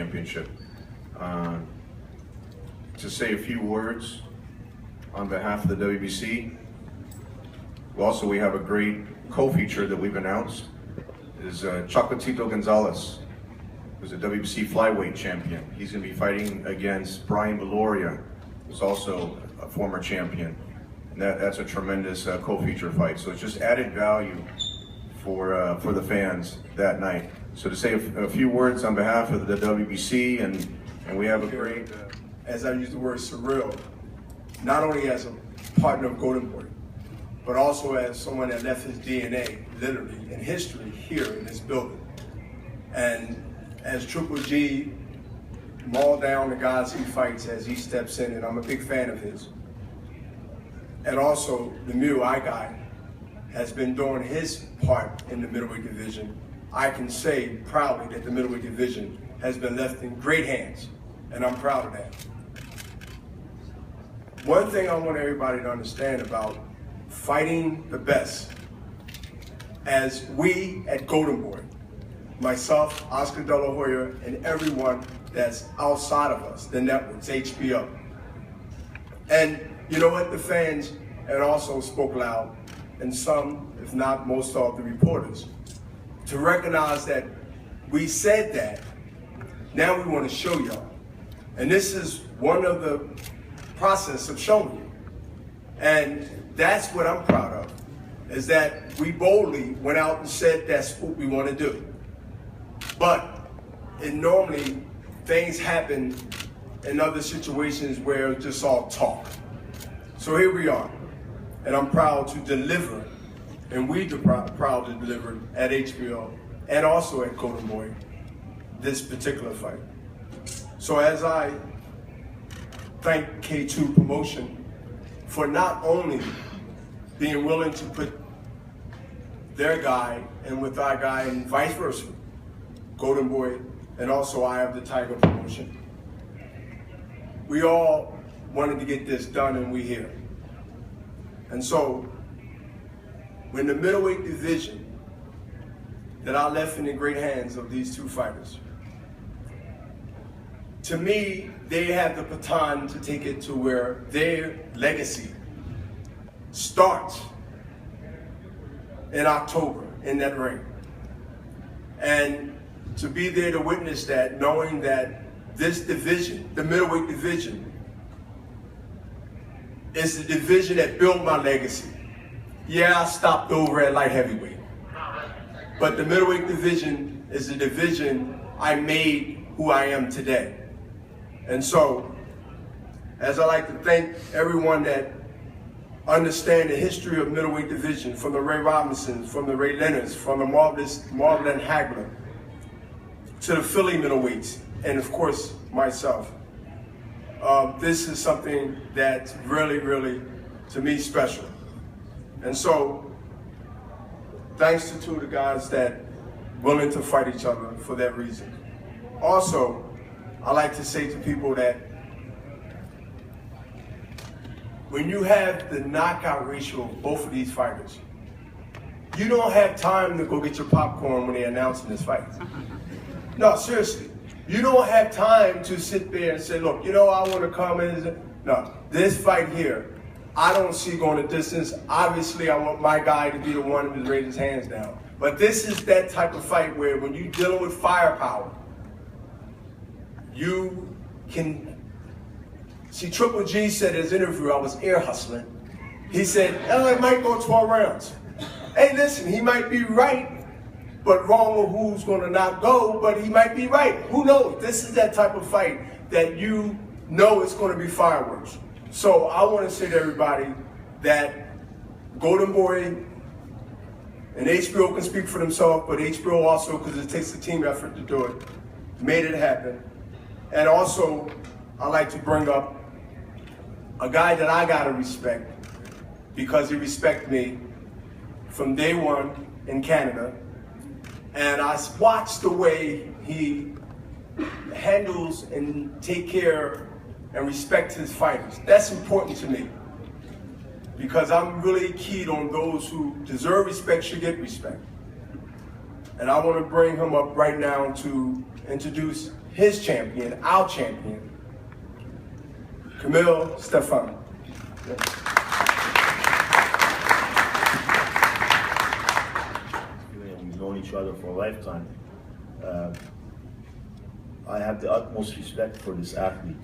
championship. To say a few words on behalf of the WBC. Also, we have a great co-feature that we've announced. Is Chocolatito Gonzalez, who's a WBC flyweight champion. He's going to be fighting against Brian Valoria, who's also a former champion. And that's a tremendous co-feature fight. So it's just added value for the fans that night. So to say a few words on behalf of the WBC, and we have a great... As I use the word surreal, not only as a partner of Golden Boy, but also as someone that left his DNA, literally, in history here in this building. And as Triple G maul down the guys he fights as he steps in, and I'm a big fan of his. And also, Lemieux, our guy, has been doing his part in the middleweight division. I can say proudly that the middleweight division has been left in great hands, and I'm proud of that. One thing I want everybody to understand about fighting the best, as we at Golden Boy, myself, Oscar De La Hoya, and everyone that's outside of us, the networks, HBO. And you know what, the fans had also spoke loud, and some, if not most of the reporters, to recognize that we said that. Now we want to show y'all. And this is one of the process of showing you. And that's what I'm proud of, is that we boldly went out and said that's what we want to do. But normally things happen in other situations where it's just all talk. So here we are, and I'm proud to deliver, and we proud to deliver at HBO and also at Golden Boy this particular fight. So as I thank K2 Promotion for not only being willing to put their guy in with our guy and vice versa, Golden Boy, and also I have the Tiger Promotion. We all wanted to get this done, and we're here. And so, when the middleweight division that I left in the great hands of these two fighters, to me, they have the baton to take it to where their legacy starts in October in that ring. And to be there to witness that, knowing that this division, the middleweight division, is the division that built my legacy. Yeah, I stopped over at light heavyweight, but the middleweight division is the division I made who I am today. And so, as I like to thank everyone that understand the history of middleweight division, from the Ray Robinsons, from the Ray Leonards, from the Marvin Hagler, to the Philly middleweights, and of course, myself. This is something that's really, really, to me, special. And so, thanks to two of the guys that willing to fight each other for that reason. Also, I like to say to people that when you have the knockout ratio of both of these fighters, you don't have time to go get your popcorn when they're announcing this fight. No, seriously. You don't have time to sit there and say, look, you know, I want to come in. No, this fight here, I don't see going the distance. Obviously, I want my guy to be the one to raise his hands down. But this is that type of fight where when you're dealing with firepower, you can see. Triple G said in his interview, I was ear hustling. He said, oh, it might go 12 rounds. Hey, listen, he might be right, but wrong on who's going to not go, but he might be right. Who knows? This is that type of fight that you know it's going to be fireworks. So I want to say to everybody that Golden Boy and HBO can speak for themselves, but HBO also, because it takes a team effort to do it, made it happen. And also, I like to bring up a guy that I gotta respect, because he respected me from day one in Canada. And I watched the way he handles and take care and respect his fighters. That's important to me, because I'm really keyed on those who deserve respect should get respect. And I want to bring him up right now to introduce his champion, our champion, Camille Stefan. We've known each other for a lifetime. I have the utmost respect for this athlete.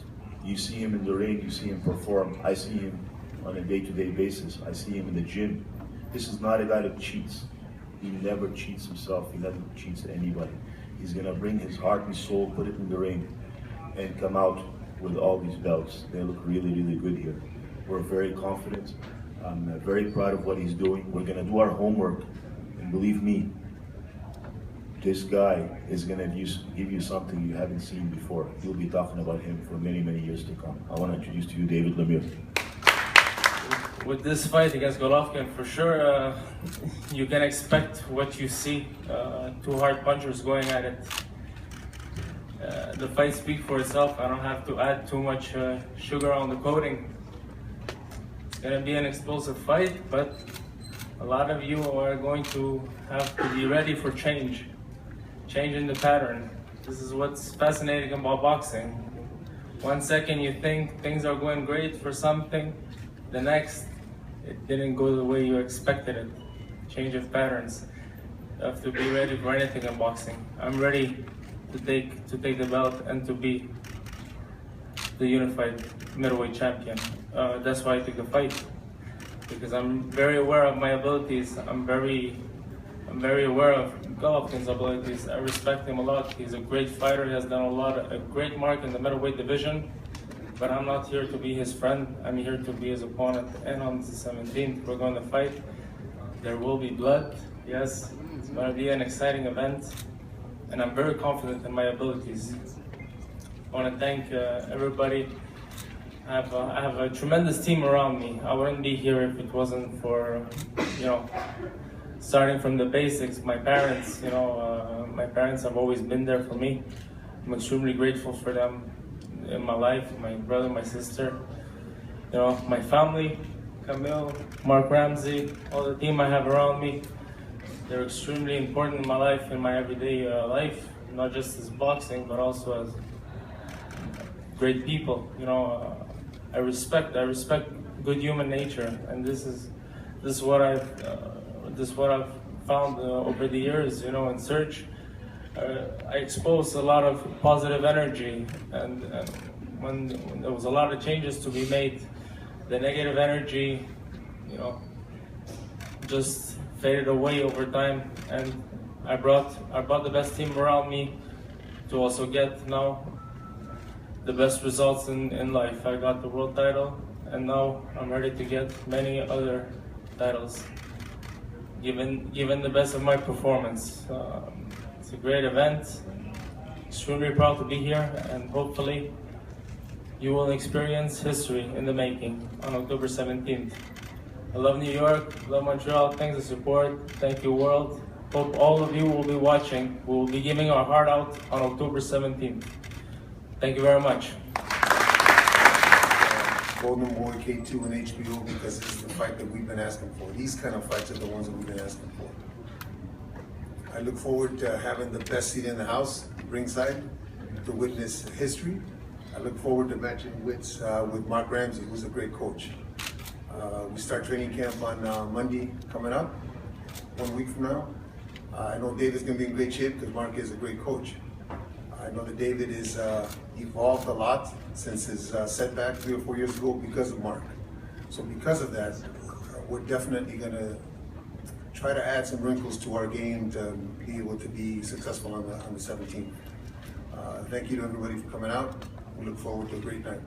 You see him in the ring, you see him perform. I see him on a day-to-day basis. I see him in the gym. This is not a guy that cheats. He never cheats himself. He never cheats anybody. He's gonna bring his heart and soul, put it in the ring, and come out with all these belts. They look really, really good here. We're very confident. I'm very proud of what he's doing. We're gonna do our homework, and believe me, this guy is gonna give you something you haven't seen before. You'll be talking about him for many, many years to come. I wanna introduce to you David Lemieux. With this fight against Golovkin, for sure, you can expect what you see. Two hard punchers going at it. The fight speaks for itself. I don't have to add too much sugar on the coating. It's gonna be an explosive fight, but a lot of you are going to have to be ready for change. Change in the pattern. This is what's fascinating about boxing. 1 second you think things are going great for something, the next it didn't go the way you expected it. Change of patterns. You have to be ready for anything in boxing. I'm ready to take the belt and to be the unified middleweight champion. That's why I took the fight, because I'm very aware of my abilities. I'm very aware of Golovkin's abilities. I respect him a lot. He's a great fighter. He has done a great mark in the middleweight division. But I'm not here to be his friend. I'm here to be his opponent. And on the 17th, we're going to fight. There will be blood. Yes, it's going to be an exciting event. And I'm very confident in my abilities. I want to thank everybody. I have a tremendous team around me. I wouldn't be here if it wasn't for, starting from the basics. My parents, my parents have always been there for me. I'm extremely grateful for them in my life, my brother, my sister, my family, Camille, Mark Ramsey, all the team I have around me. They're extremely important in my life, in my everyday life, not just as boxing, but also as great people. I respect good human nature, and this is what I've found over the years. In search. I exposed a lot of positive energy, and when there was a lot of changes to be made, the negative energy, just faded away over time, and I brought the best team around me to also get now the best results in life. I got the world title, and now I'm ready to get many other titles, given the best of my performance. It's a great event. Extremely proud to be here, and hopefully you will experience history in the making on October 17th. I love New York, love Montreal, thanks for the support. Thank you, world. Hope all of you will be watching. We will be giving our heart out on October 17th. Thank you very much. Golden Boy, K2, and HBO, because this is the fight that we've been asking for. These kind of fights are the ones that we've been asking for. I look forward to having the best seat in the house, ringside, to witness history. I look forward to matching wits with Mark Ramsey, who's a great coach. We start training camp on Monday coming up, 1 week from now. I know David's going to be in great shape because Mark is a great coach. I know that David has evolved a lot since his setback 3 or 4 years ago because of Mark. So because of that, we're definitely going to try to add some wrinkles to our game to be able to be successful on the 17th. Thank you to everybody for coming out. We look forward to a great night.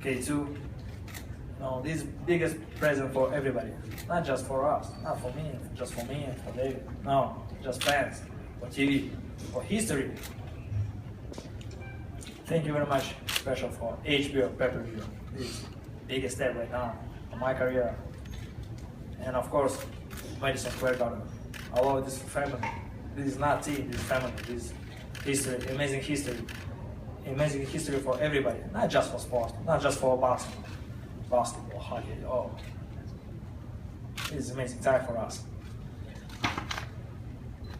K2, this is biggest present for everybody, not just for us, not for me, just for me and for David. No, just fans, for TV, for history. Thank you very much, special for HBO pay-per-view. This is the biggest step right now in my career. And of course, Madison Square Garden. I love this family. This is not team, this is family. This is history, amazing history. Amazing history for everybody, not just for sports, not just for basketball, hockey. Oh, it's an amazing time for us.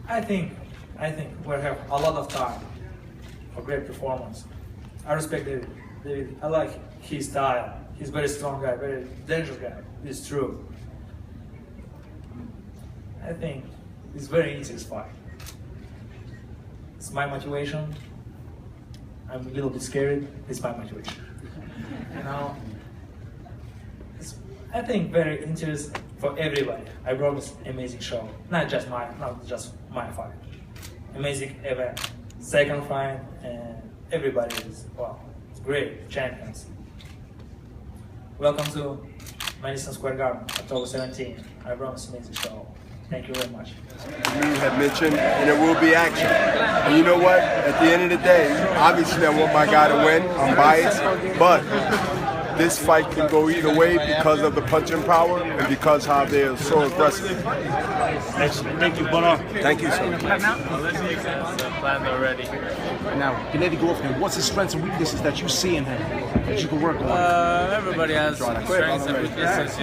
I think we have a lot of time for great performance. I respect David. David, I like his style. He's very strong guy, very dangerous guy. It's true. I think it's very easy to fight. It's my motivation. I'm a little bit scared. It's my motivation. You know, I think very interesting for everybody. I promise amazing show, not just my fight. Amazing event, second fight, and everybody is it's great champions. Welcome to Madison Square Garden, October 17th. I promise amazing show. Thank you very much. You had mentioned, and there will be action. And you know what? At the end of the day, obviously I want my guy to win. I'm biased, but this fight can go either way because of the punching power and because how they're so aggressive. Excellent. Thank you, Bono. Thank you, sir. Planned already. Now, Gennady Golovkin, what's the strengths and weaknesses that you see in him that you can work on? Everybody has strengths and weaknesses,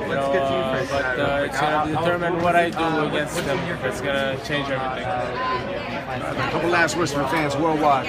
but it's going to determine what I do against them. It's going to change everything. A couple last words for fans worldwide.